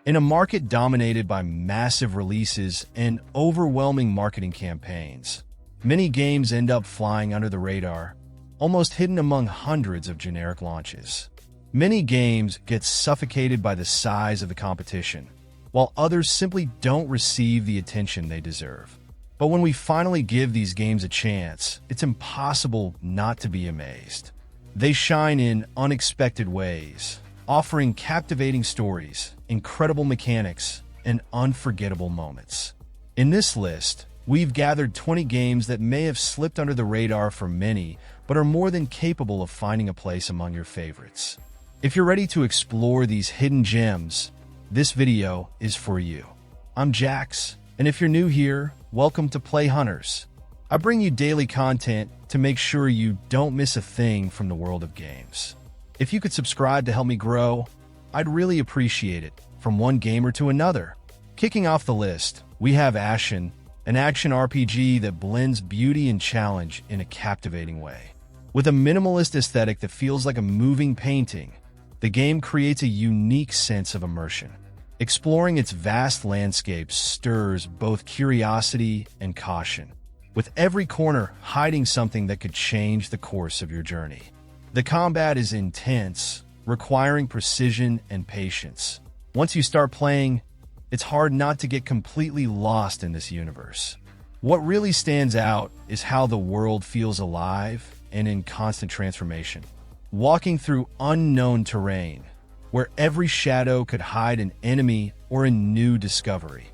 In a market dominated by massive releases and overwhelming marketing campaigns, many games end up flying under the radar, almost hidden among hundreds of generic launches. Many games get suffocated by the size of the competition, while others simply don't receive the attention they deserve. But when we finally give these games a chance, it's impossible not to be amazed. They shine in unexpected ways, offering captivating stories, incredible mechanics, and unforgettable moments. In this list, we've gathered 20 games that may have slipped under the radar for many, but are more than capable of finding a place among your favorites. If you're ready to explore these hidden gems, this video is for you. I'm Jax, and if you're new here, welcome to Play Hunters. I bring you daily content to make sure you don't miss a thing from the world of games. If you could subscribe to help me grow, I'd really appreciate it. From one gamer to another. Kicking off the list, we have Ashen, an action RPG that blends beauty and challenge in a captivating way. With a minimalist aesthetic that feels like a moving painting, the game creates a unique sense of immersion. Exploring its vast landscape stirs both curiosity and caution, with every corner hiding something that could change the course of your journey. The combat is intense, requiring precision and patience. Once you start playing, it's hard not to get completely lost in this universe. What really stands out is how the world feels alive and in constant transformation. Walking through unknown terrain, where every shadow could hide an enemy or a new discovery,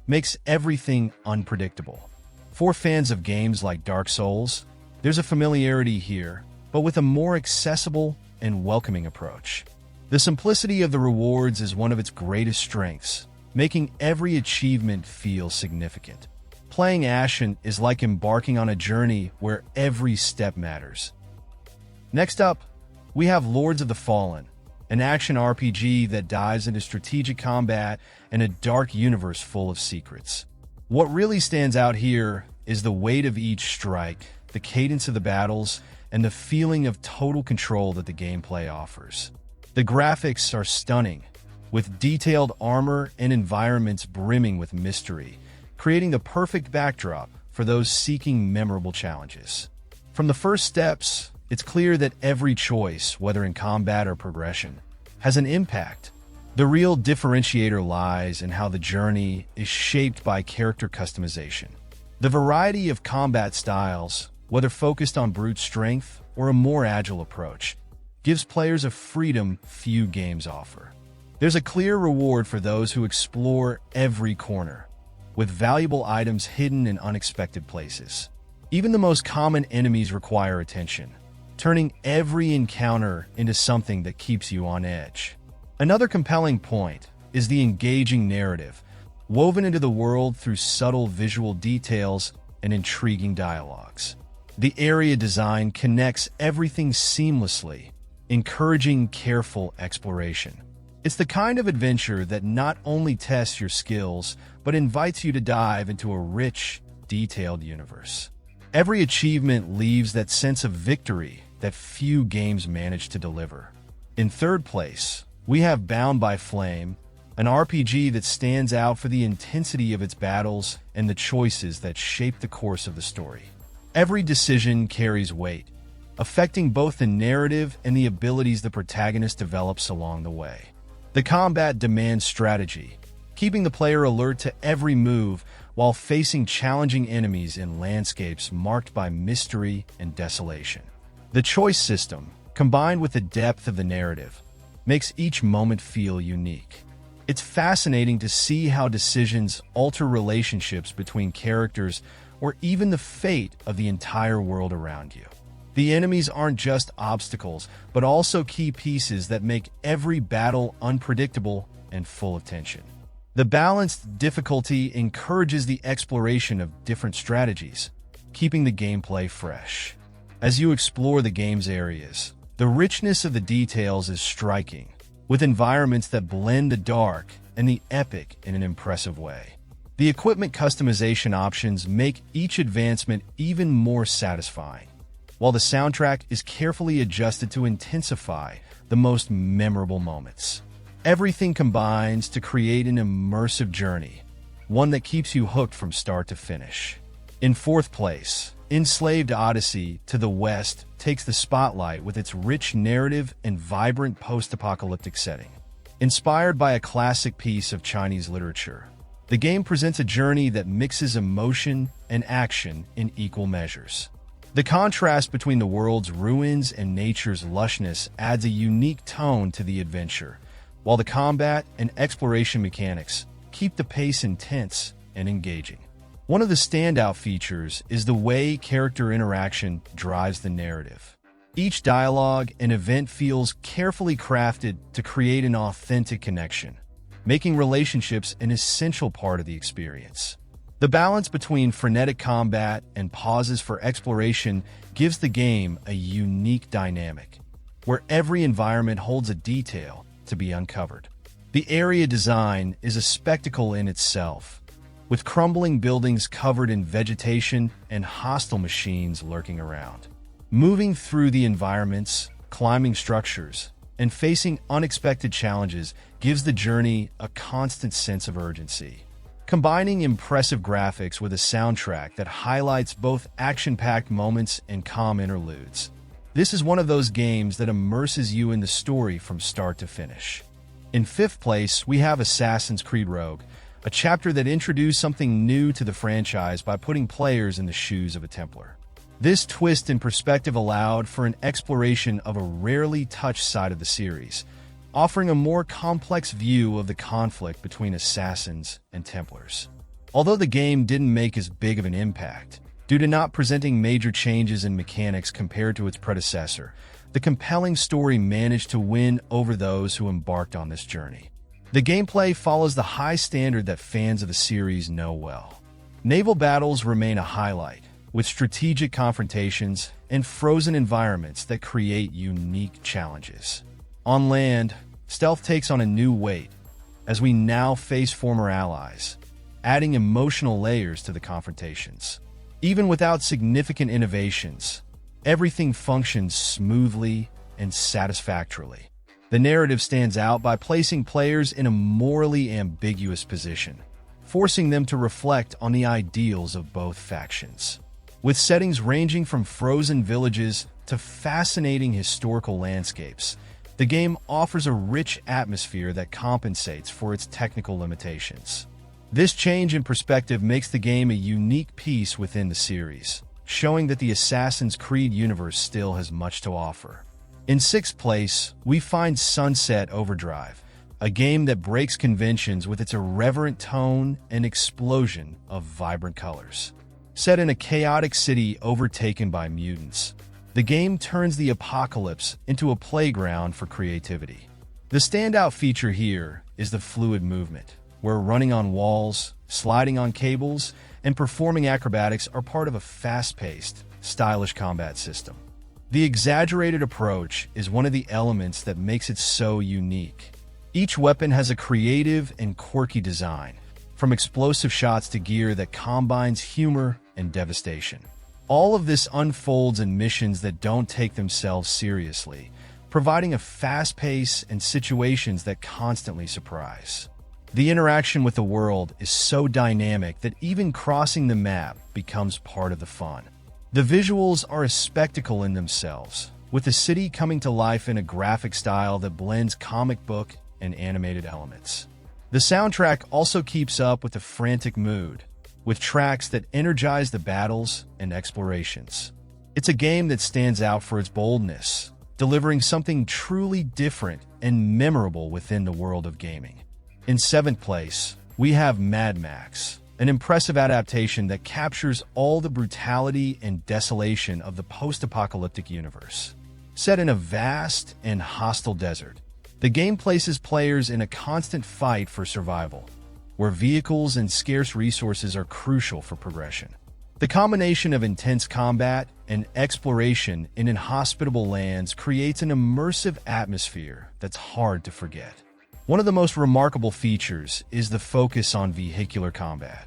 makes everything unpredictable. For fans of games like Dark Souls, there's a familiarity here, but with a more accessible and welcoming approach. The simplicity of the rewards is one of its greatest strengths, making every achievement feel significant. Playing Ashen is like embarking on a journey where every step matters. Next up, we have Lords of the Fallen, an action RPG that dives into strategic combat and a dark universe full of secrets. What really stands out here is the weight of each strike, the cadence of the battles, and the feeling of total control that the gameplay offers. The graphics are stunning, with detailed armor and environments brimming with mystery, creating the perfect backdrop for those seeking memorable challenges. From the first steps, it's clear that every choice, whether in combat or progression, has an impact. The real differentiator lies in how the journey is shaped by character customization. The variety of combat styles, whether focused on brute strength or a more agile approach, gives players a freedom few games offer. There's a clear reward for those who explore every corner, with valuable items hidden in unexpected places. Even the most common enemies require attention, turning every encounter into something that keeps you on edge. Another compelling point is the engaging narrative, woven into the world through subtle visual details and intriguing dialogues. The area design connects everything seamlessly, encouraging careful exploration. It's the kind of adventure that not only tests your skills, but invites you to dive into a rich, detailed universe. Every achievement leaves that sense of victory that few games manage to deliver. In third place, we have Bound by Flame, an RPG that stands out for the intensity of its battles and the choices that shape the course of the story. Every decision carries weight, affecting both the narrative and the abilities the protagonist develops along the way. The combat demands strategy, keeping the player alert to every move while facing challenging enemies in landscapes marked by mystery and desolation. The choice system, combined with the depth of the narrative, makes each moment feel unique. It's fascinating to see how decisions alter relationships between characters or even the fate of the entire world around you. The enemies aren't just obstacles, but also key pieces that make every battle unpredictable and full of tension. The balanced difficulty encourages the exploration of different strategies, keeping the gameplay fresh. As you explore the game's areas, the richness of the details is striking, with environments that blend the dark and the epic in an impressive way. The equipment customization options make each advancement even more satisfying, while the soundtrack is carefully adjusted to intensify the most memorable moments. Everything combines to create an immersive journey, one that keeps you hooked from start to finish. In fourth place, Enslaved Odyssey to the west takes the spotlight with its rich narrative and vibrant post-apocalyptic setting. Inspired by a classic piece of Chinese literature, the game presents a journey that mixes emotion and action in equal measures. The contrast between the world's ruins and nature's lushness adds a unique tone to the adventure, while the combat and exploration mechanics keep the pace intense and engaging. One of the standout features is the way character interaction drives the narrative. Each dialogue and event feels carefully crafted to create an authentic connection, making relationships an essential part of the experience. The balance between frenetic combat and pauses for exploration gives the game a unique dynamic, where every environment holds a detail to be uncovered. The area design is a spectacle in itself, with crumbling buildings covered in vegetation and hostile machines lurking around. Moving through the environments, climbing structures, and facing unexpected challenges gives the journey a constant sense of urgency. Combining impressive graphics with a soundtrack that highlights both action-packed moments and calm interludes, this is one of those games that immerses you in the story from start to finish. In fifth place, we have Assassin's Creed Rogue, a chapter that introduced something new to the franchise by putting players in the shoes of a Templar. This twist in perspective allowed for an exploration of a rarely touched side of the series, offering a more complex view of the conflict between assassins and Templars. Although the game didn't make as big of an impact, due to not presenting major changes in mechanics compared to its predecessor, the compelling story managed to win over those who embarked on this journey. The gameplay follows the high standard that fans of the series know well. Naval battles remain a highlight, with strategic confrontations and frozen environments that create unique challenges. On land, stealth takes on a new weight, as we now face former allies, adding emotional layers to the confrontations. Even without significant innovations, everything functions smoothly and satisfactorily. The narrative stands out by placing players in a morally ambiguous position, forcing them to reflect on the ideals of both factions. With settings ranging from frozen villages to fascinating historical landscapes, the game offers a rich atmosphere that compensates for its technical limitations. This change in perspective makes the game a unique piece within the series, showing that the Assassin's Creed universe still has much to offer. In sixth place, we find Sunset Overdrive, a game that breaks conventions with its irreverent tone and explosion of vibrant colors. Set in a chaotic city overtaken by mutants, the game turns the apocalypse into a playground for creativity. The standout feature here is the fluid movement, where running on walls, sliding on cables, and performing acrobatics are part of a fast-paced, stylish combat system. The exaggerated approach is one of the elements that makes it so unique. Each weapon has a creative and quirky design, from explosive shots to gear that combines humor and devastation. All of this unfolds in missions that don't take themselves seriously, providing a fast pace and situations that constantly surprise. The interaction with the world is so dynamic that even crossing the map becomes part of the fun. The visuals are a spectacle in themselves, with the city coming to life in a graphic style that blends comic book and animated elements. The soundtrack also keeps up with the frantic mood, with tracks that energize the battles and explorations. It's a game that stands out for its boldness, delivering something truly different and memorable within the world of gaming. In seventh place, we have Mad Max, an impressive adaptation that captures all the brutality and desolation of the post-apocalyptic universe. Set in a vast and hostile desert, the game places players in a constant fight for survival, where vehicles and scarce resources are crucial for progression. The combination of intense combat and exploration in inhospitable lands creates an immersive atmosphere that's hard to forget. One of the most remarkable features is the focus on vehicular combat.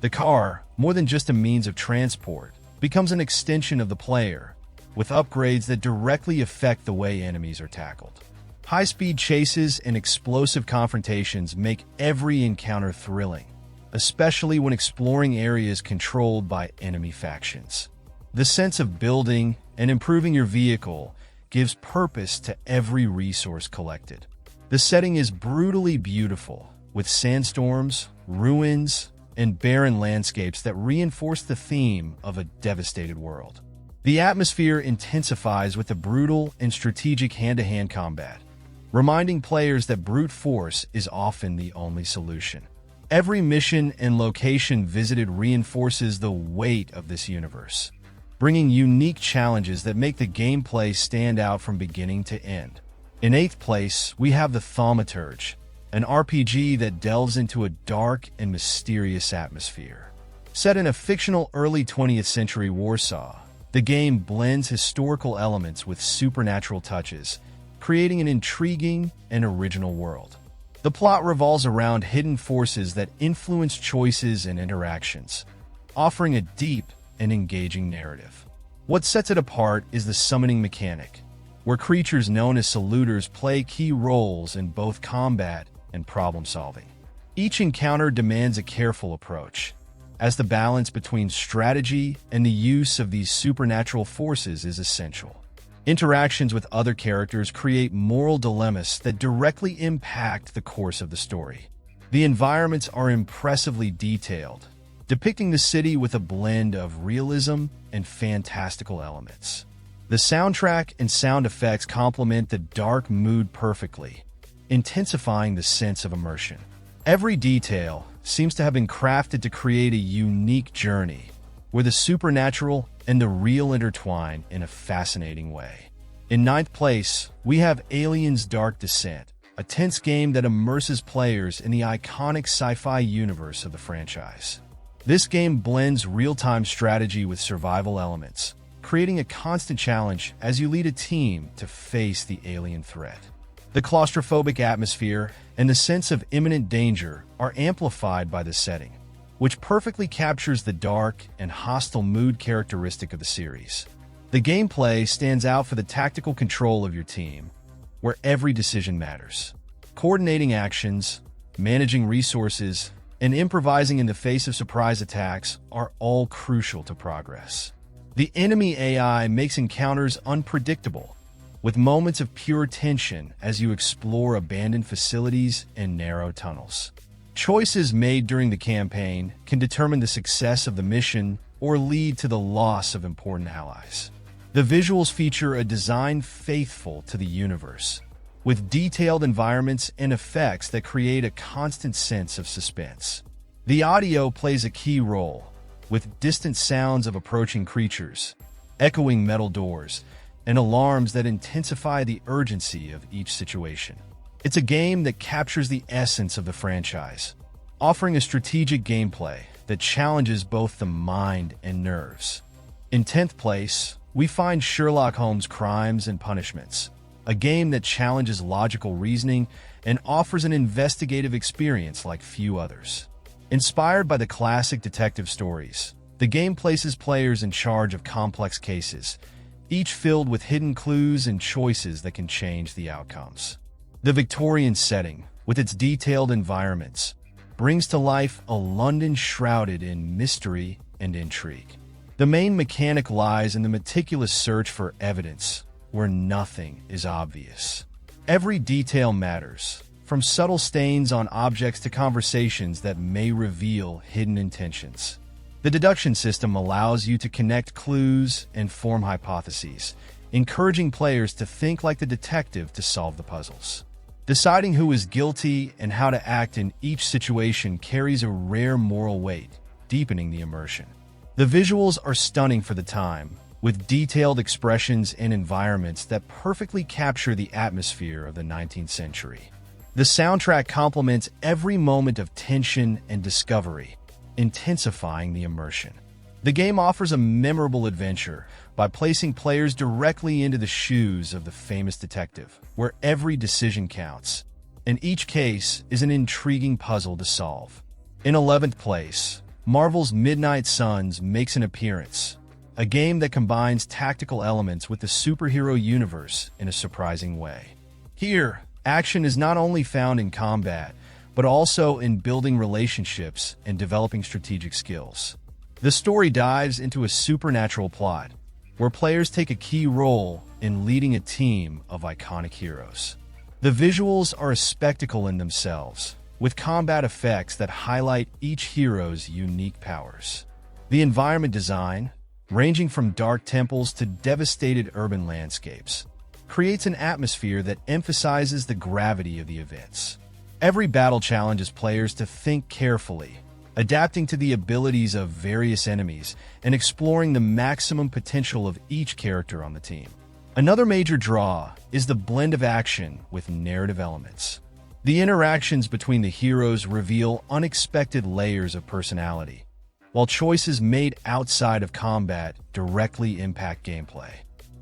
The car, more than just a means of transport, becomes an extension of the player, with upgrades that directly affect the way enemies are tackled. High-speed chases and explosive confrontations make every encounter thrilling, especially when exploring areas controlled by enemy factions. The sense of building and improving your vehicle gives purpose to every resource collected. The setting is brutally beautiful, with sandstorms, ruins, and barren landscapes that reinforce the theme of a devastated world. The atmosphere intensifies with the brutal and strategic hand-to-hand combat, reminding players that brute force is often the only solution. Every mission and location visited reinforces the weight of this universe, bringing unique challenges that make the gameplay stand out from beginning to end. In 8th place, we have the Thaumaturge, an RPG that delves into a dark and mysterious atmosphere. Set in a fictional early 20th century Warsaw, the game blends historical elements with supernatural touches, creating an intriguing and original world. The plot revolves around hidden forces that influence choices and interactions, offering a deep and engaging narrative. What sets it apart is the summoning mechanic, where creatures known as saluters play key roles in both combat and problem-solving. Each encounter demands a careful approach, as the balance between strategy and the use of these supernatural forces is essential. Interactions with other characters create moral dilemmas that directly impact the course of the story. The environments are impressively detailed, depicting the city with a blend of realism and fantastical elements. The soundtrack and sound effects complement the dark mood perfectly, intensifying the sense of immersion. Every detail seems to have been crafted to create a unique journey, where the supernatural and the real intertwine in a fascinating way. In 9th place, we have Alien's Dark Descent, a tense game that immerses players in the iconic sci-fi universe of the franchise. This game blends real-time strategy with survival elements, creating a constant challenge as you lead a team to face the alien threat. The claustrophobic atmosphere and the sense of imminent danger are amplified by the setting, which perfectly captures the dark and hostile mood characteristic of the series. The gameplay stands out for the tactical control of your team, where every decision matters. Coordinating actions, managing resources, and improvising in the face of surprise attacks are all crucial to progress. The enemy AI makes encounters unpredictable, with moments of pure tension as you explore abandoned facilities and narrow tunnels. Choices made during the campaign can determine the success of the mission or lead to the loss of important allies. The visuals feature a design faithful to the universe, with detailed environments and effects that create a constant sense of suspense. The audio plays a key role, with distant sounds of approaching creatures, echoing metal doors, and alarms that intensify the urgency of each situation. It's a game that captures the essence of the franchise, offering a strategic gameplay that challenges both the mind and nerves. In 10th place, we find Sherlock Holmes' Crimes and Punishments, a game that challenges logical reasoning and offers an investigative experience like few others. Inspired by the classic detective stories, the game places players in charge of complex cases, each filled with hidden clues and choices that can change the outcomes. The Victorian setting, with its detailed environments, brings to life a London shrouded in mystery and intrigue. The main mechanic lies in the meticulous search for evidence, where nothing is obvious. Every detail matters, from subtle stains on objects to conversations that may reveal hidden intentions. The deduction system allows you to connect clues and form hypotheses, encouraging players to think like the detective to solve the puzzles. Deciding who is guilty and how to act in each situation carries a rare moral weight, deepening the immersion. The visuals are stunning for the time, with detailed expressions and environments that perfectly capture the atmosphere of the 19th century. The soundtrack complements every moment of tension and discovery, intensifying the immersion. The game offers a memorable adventure by placing players directly into the shoes of the famous detective, where every decision counts, and each case is an intriguing puzzle to solve. In 11th place, Marvel's Midnight Suns makes an appearance, a game that combines tactical elements with the superhero universe in a surprising way. Here, action is not only found in combat, but also in building relationships and developing strategic skills. The story dives into a supernatural plot, where players take a key role in leading a team of iconic heroes. The visuals are a spectacle in themselves, with combat effects that highlight each hero's unique powers. The environment design, ranging from dark temples to devastated urban landscapes, creates an atmosphere that emphasizes the gravity of the events. Every battle challenges players to think carefully, adapting to the abilities of various enemies and exploring the maximum potential of each character on the team. Another major draw is the blend of action with narrative elements. The interactions between the heroes reveal unexpected layers of personality, while choices made outside of combat directly impact gameplay.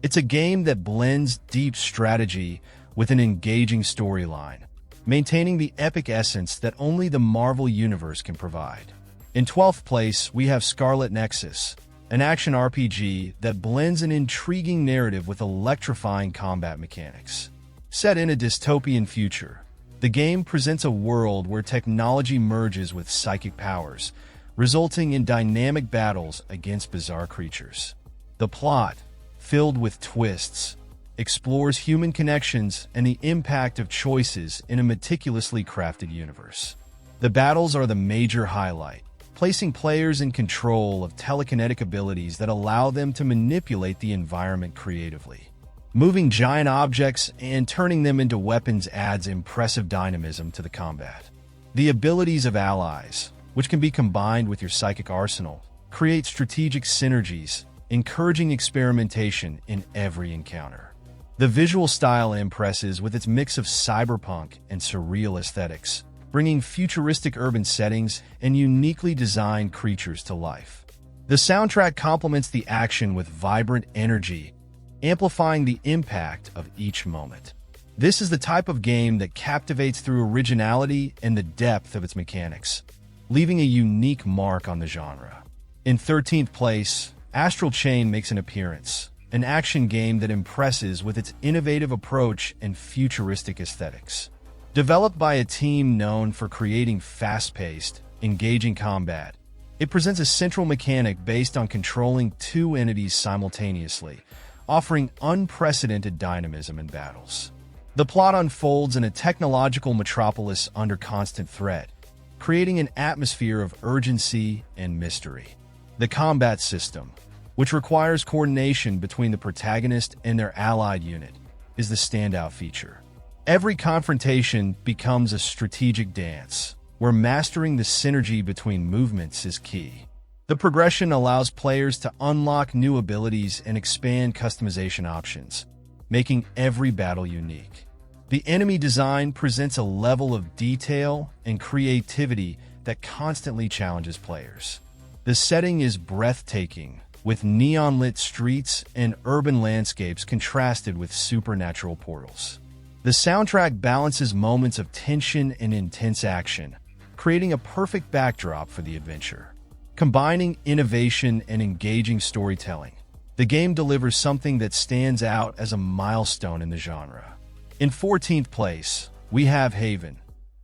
It's a game that blends deep strategy with an engaging storyline, maintaining the epic essence that only the Marvel Universe can provide. In 12th place, we have Scarlet Nexus, an action RPG that blends an intriguing narrative with electrifying combat mechanics. Set in a dystopian future, the game presents a world where technology merges with psychic powers, resulting in dynamic battles against bizarre creatures. The plot, filled with twists, explores human connections and the impact of choices in a meticulously crafted universe. The battles are the major highlight, placing players in control of telekinetic abilities that allow them to manipulate the environment creatively. Moving giant objects and turning them into weapons adds impressive dynamism to the combat. The abilities of allies, which can be combined with your psychic arsenal, create strategic synergies, encouraging experimentation in every encounter. The visual style impresses with its mix of cyberpunk and surreal aesthetics, bringing futuristic urban settings and uniquely designed creatures to life. The soundtrack complements the action with vibrant energy, amplifying the impact of each moment. This is the type of game that captivates through originality and the depth of its mechanics, leaving a unique mark on the genre. In 13th place, Astral Chain makes an appearance, an action game that impresses with its innovative approach and futuristic aesthetics. Developed by a team known for creating fast-paced, engaging combat, it presents a central mechanic based on controlling two entities simultaneously, offering unprecedented dynamism in battles. The plot unfolds in a technological metropolis under constant threat, creating an atmosphere of urgency and mystery. The combat system, which requires coordination between the protagonist and their allied unit, is the standout feature. Every confrontation becomes a strategic dance, where mastering the synergy between movements is key. The progression allows players to unlock new abilities and expand customization options, making every battle unique. The enemy design presents a level of detail and creativity that constantly challenges players. The setting is breathtaking, with neon-lit streets and urban landscapes contrasted with supernatural portals. The soundtrack balances moments of tension and intense action, creating a perfect backdrop for the adventure. Combining innovation and engaging storytelling, the game delivers something that stands out as a milestone in the genre. In 14th place, we have Haven,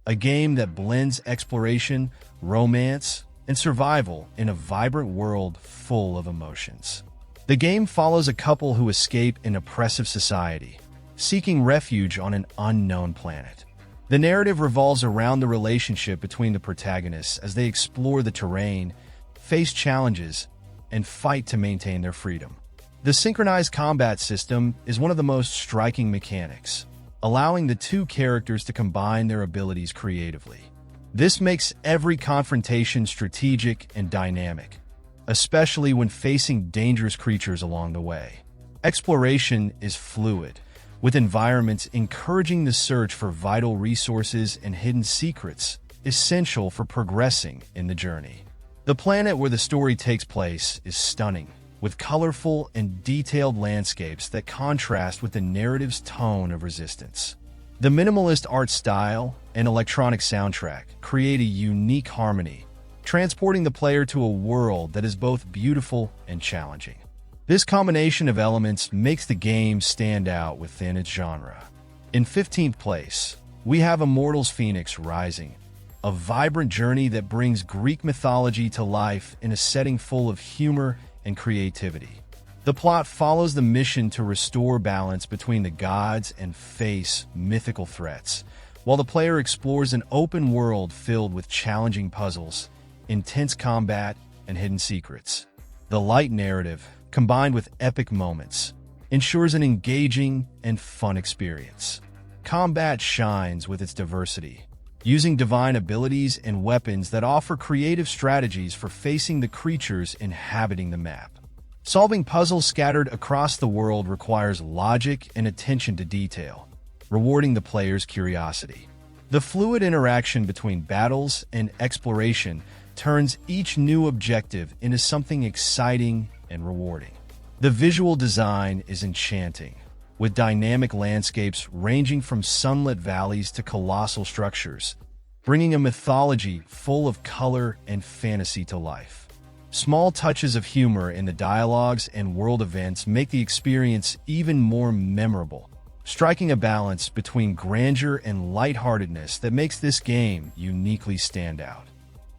a game that blends exploration, romance, and survival in a vibrant world full of emotions. The game follows a couple who escape an oppressive society, seeking refuge on an unknown planet. The narrative revolves around the relationship between the protagonists as they explore the terrain, face challenges, and fight to maintain their freedom. The synchronized combat system is one of the most striking mechanics, allowing the two characters to combine their abilities creatively. This makes every confrontation strategic and dynamic, especially when facing dangerous creatures along the way. Exploration is fluid, with environments encouraging the search for vital resources and hidden secrets, essential for progressing in the journey. The planet where the story takes place is stunning, with colorful and detailed landscapes that contrast with the narrative's tone of resistance. The minimalist art style and electronic soundtrack create a unique harmony, transporting the player to a world that is both beautiful and challenging. This combination of elements makes the game stand out within its genre. In 15th place, we have Immortals Fenyx Rising, a vibrant journey that brings Greek mythology to life in a setting full of humor and creativity. The plot follows the mission to restore balance between the gods and face mythical threats, while the player explores an open world filled with challenging puzzles, intense combat, and hidden secrets. The light narrative, combined with epic moments, ensures an engaging and fun experience. Combat shines with its diversity, using divine abilities and weapons that offer creative strategies for facing the creatures inhabiting the map. Solving puzzles scattered across the world requires logic and attention to detail, rewarding the player's curiosity. The fluid interaction between battles and exploration turns each new objective into something exciting and rewarding. The visual design is enchanting, with dynamic landscapes ranging from sunlit valleys to colossal structures, bringing a mythology full of color and fantasy to life. Small touches of humor in the dialogues and world events make the experience even more memorable, striking a balance between grandeur and lightheartedness that makes this game uniquely stand out.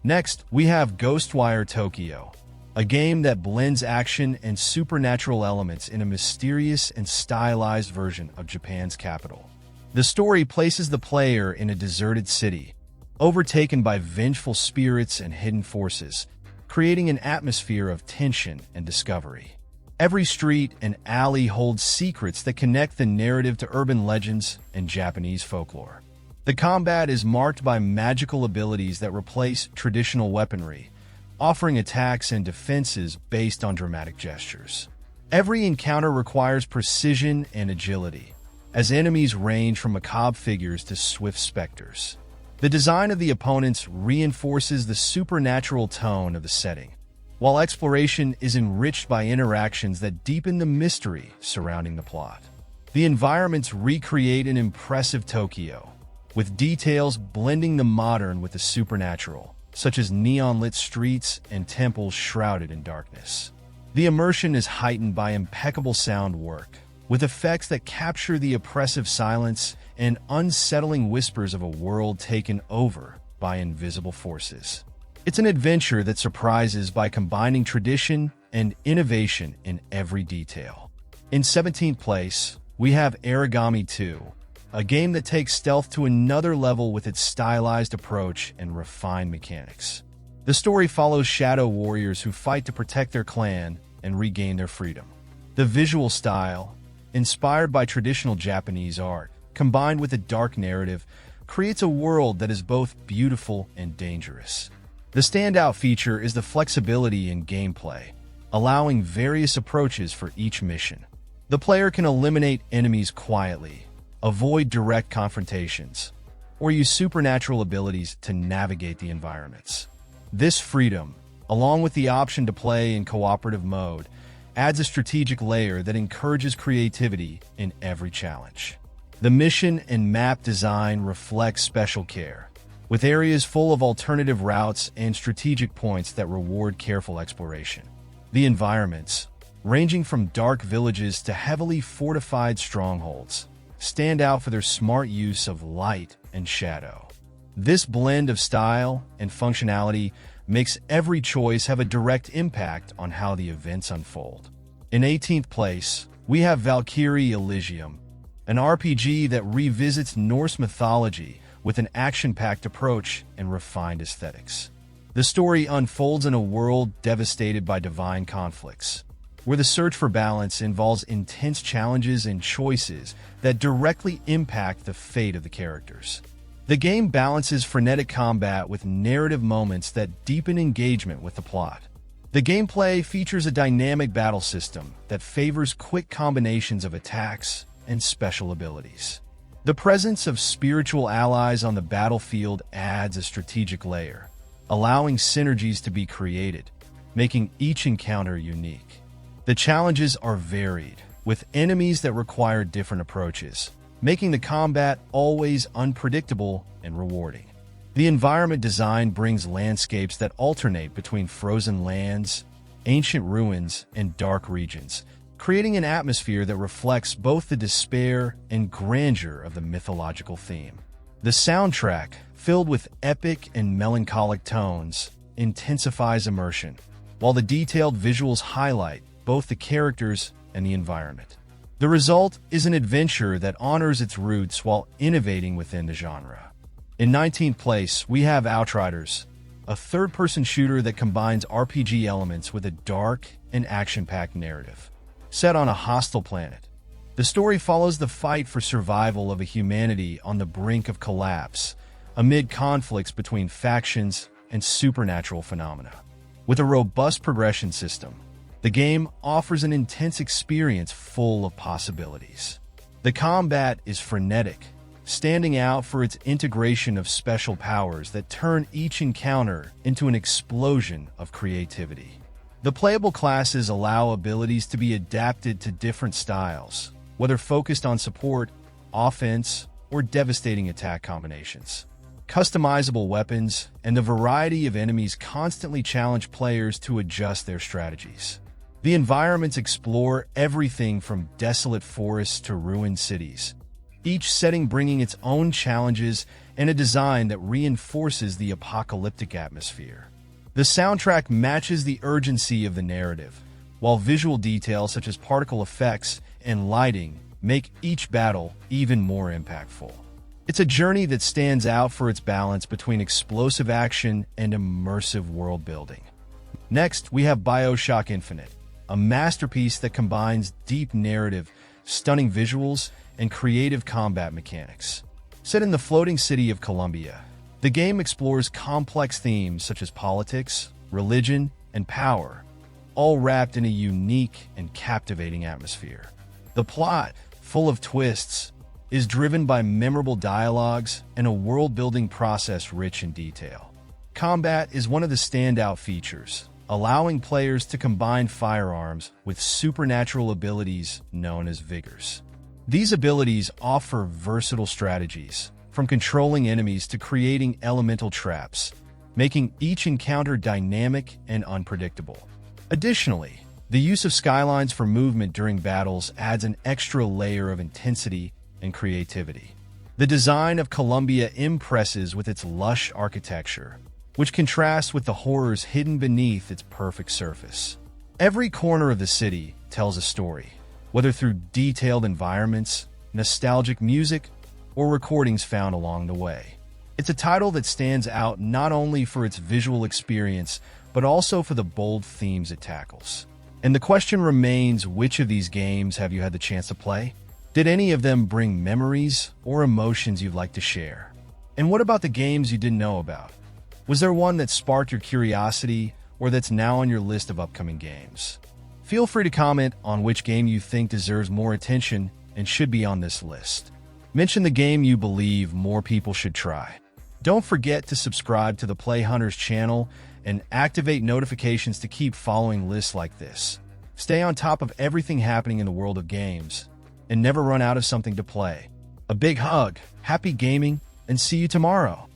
Next, we have Ghostwire Tokyo, a game that blends action and supernatural elements in a mysterious and stylized version of Japan's capital. The story places the player in a deserted city, overtaken by vengeful spirits and hidden forces, creating an atmosphere of tension and discovery. Every street and alley holds secrets that connect the narrative to urban legends and Japanese folklore. The combat is marked by magical abilities that replace traditional weaponry, offering attacks and defenses based on dramatic gestures. Every encounter requires precision and agility, as enemies range from macabre figures to swift specters. The design of the opponents reinforces the supernatural tone of the setting, while exploration is enriched by interactions that deepen the mystery surrounding the plot. The environments recreate an impressive Tokyo, with details blending the modern with the supernatural, such as neon-lit streets and temples shrouded in darkness. The immersion is heightened by impeccable sound work, with effects that capture the oppressive silence and unsettling whispers of a world taken over by invisible forces. It's an adventure that surprises by combining tradition and innovation in every detail. In 17th place, we have Aragami 2, a game that takes stealth to another level with its stylized approach and refined mechanics. The story follows shadow warriors who fight to protect their clan and regain their freedom. The visual style, inspired by traditional Japanese art, combined with a dark narrative, creates a world that is both beautiful and dangerous. The standout feature is the flexibility in gameplay, allowing various approaches for each mission. The player can eliminate enemies quietly, avoid direct confrontations, or use supernatural abilities to navigate the environments. This freedom, along with the option to play in cooperative mode, adds a strategic layer that encourages creativity in every challenge. The mission and map design reflect special care, with areas full of alternative routes and strategic points that reward careful exploration. The environments, ranging from dark villages to heavily fortified strongholds, stand out for their smart use of light and shadow. This blend of style and functionality makes every choice have a direct impact on how the events unfold. In 18th place, we have Valkyrie Elysium, an RPG that revisits Norse mythology with an action-packed approach and refined aesthetics. The story unfolds in a world devastated by divine conflicts, where the search for balance involves intense challenges and choices that directly impact the fate of the characters. The game balances frenetic combat with narrative moments that deepen engagement with the plot. The gameplay features a dynamic battle system that favors quick combinations of attacks and special abilities. The presence of spiritual allies on the battlefield adds a strategic layer, allowing synergies to be created, making each encounter unique. The challenges are varied, with enemies that require different approaches, making the combat always unpredictable and rewarding. The environment design brings landscapes that alternate between frozen lands, ancient ruins, and dark regions, creating an atmosphere that reflects both the despair and grandeur of the mythological theme. The soundtrack, filled with epic and melancholic tones, intensifies immersion, while the detailed visuals highlight both the characters and the environment. The result is an adventure that honors its roots while innovating within the genre. In 19th place, we have Outriders, a third-person shooter that combines RPG elements with a dark and action-packed narrative. Set on a hostile planet, the story follows the fight for survival of a humanity on the brink of collapse, amid conflicts between factions and supernatural phenomena. With a robust progression system, the game offers an intense experience full of possibilities. The combat is frenetic, standing out for its integration of special powers that turn each encounter into an explosion of creativity. The playable classes allow abilities to be adapted to different styles, whether focused on support, offense, or devastating attack combinations. Customizable weapons and the variety of enemies constantly challenge players to adjust their strategies. The environments explore everything from desolate forests to ruined cities, each setting bringing its own challenges and a design that reinforces the apocalyptic atmosphere. The soundtrack matches the urgency of the narrative, while visual details such as particle effects and lighting make each battle even more impactful. It's a journey that stands out for its balance between explosive action and immersive world building. Next, we have BioShock Infinite, a masterpiece that combines deep narrative, stunning visuals, and creative combat mechanics. Set in the floating city of Columbia, the game explores complex themes such as politics, religion, and power, all wrapped in a unique and captivating atmosphere. The plot, full of twists, is driven by memorable dialogues and a world-building process rich in detail. Combat is one of the standout features, allowing players to combine firearms with supernatural abilities known as vigors. These abilities offer versatile strategies, from controlling enemies to creating elemental traps, making each encounter dynamic and unpredictable. Additionally, the use of skylines for movement during battles adds an extra layer of intensity and creativity. The design of Columbia impresses with its lush architecture, which contrasts with the horrors hidden beneath its perfect surface. Every corner of the city tells a story, whether through detailed environments, nostalgic music, or recordings found along the way. It's a title that stands out not only for its visual experience, but also for the bold themes it tackles. And the question remains, which of these games have you had the chance to play? Did any of them bring memories or emotions you'd like to share? And what about the games you didn't know about? Was there one that sparked your curiosity or that's now on your list of upcoming games? Feel free to comment on which game you think deserves more attention and should be on this list. Mention the game you believe more people should try. Don't forget to subscribe to the Play Hunters channel and activate notifications to keep following lists like this. Stay on top of everything happening in the world of games and never run out of something to play. A big hug, happy gaming, and see you tomorrow.